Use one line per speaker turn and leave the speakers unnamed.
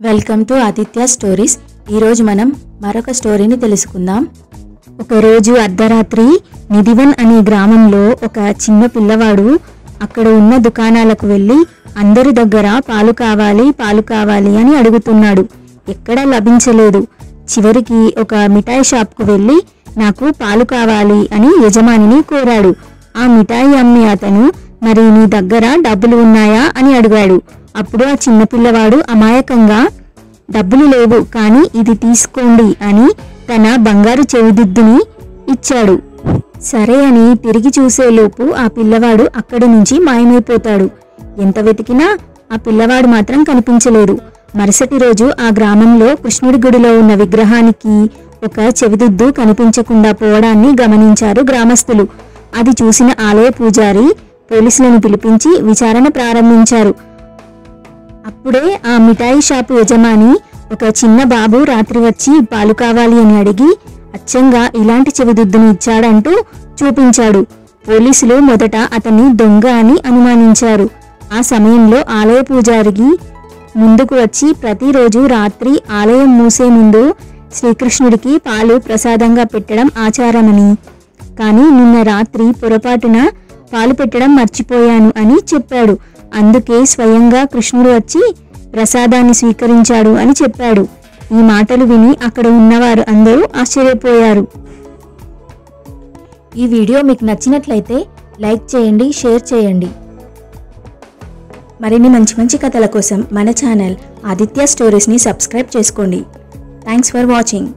Welcome to Aditya stories. ఈరోజు మనం మరొక స్టోరీని తెలుసుకుందాం. ఒకరోజు అర్ధరాత్రి నిధివన్ అనే గ్రామంలో ఒక చిన్న పిల్లవాడు అక్కడ ఉన్న దుకాణాలకు వెళ్ళి అందరి దగ్గర పాలు కావాలి అని అడుగుతున్నాడు. ఎక్కడా లభించలేదు. చివరికి ఒక మిఠాయి షాప్కు వెళ్ళి నాకు పాలు కావాలి అని యజమానిని కోరాడు. ఆ మిఠాయి అమ్మి అతను, మరి నీ దగ్గర డబ్బులు ఉన్నాయా అని అడిగాడు. అప్పుడు ఆ చిన్న పిల్లవాడు అమాయకంగా, డబ్బులు లేవు కానీ ఇది తీసుకోండి అని తన బంగారు చెవిదిద్దుని ఇచ్చాడు. సరే అని తిరిగి చూసేలోపు ఆ పిల్లవాడు అక్కడి నుంచి మాయమైపోతాడు. ఎంత వెతికినా ఆ పిల్లవాడు మాత్రం కనిపించలేదు. మరుసటి రోజు ఆ గ్రామంలో కృష్ణుడి గుడిలో ఉన్న విగ్రహానికి ఒక చెవిదిద్దు కనిపించకుండా పోవడాన్ని గమనించారు గ్రామస్తులు. అది చూసిన ఆలయ పూజారి పోలీసులను పిలిపించి విచారణ ప్రారంభించారు. అప్పుడే ఆ మిఠాయి షాపు యజమాని, ఒక చిన్న బాబు రాత్రి వచ్చి పాలు కావాలి అని అడిగి అచ్చంగా ఇలాంటి చెవిదిద్దుని ఇచ్చాడంటూ చూపించాడు. పోలీసులు మొదట అతన్ని దొంగ అని అనుమానించారు. ఆ సమయంలో ఆలయ పూజారికి ముందుకు వచ్చి ప్రతిరోజు రాత్రి ఆలయం మూసే ముందు శ్రీకృష్ణుడికి పాలు ప్రసాదంగా పెట్టడం ఆచారమని, కానీ నిన్న రాత్రి పొరపాటున పాలు పెట్టడం మర్చిపోయాను అని చెప్పాడు. అందుకే స్వయంగా కృష్ణుడు వచ్చి ప్రసాదాన్ని స్వీకరించాడు అని చెప్పాడు. ఈ మాటలు విని అక్కడ ఉన్నవారు అందరూ ఆశ్చర్యపోయారు. ఈ వీడియో మీకు నచ్చినట్లయితే లైక్ చేయండి, షేర్ చేయండి. మరిన్ని మంచి కథల కోసం మన ఛానల్ ఆదిత్య స్టోరీస్ని సబ్స్క్రైబ్ చేసుకోండి. Thanks for watching.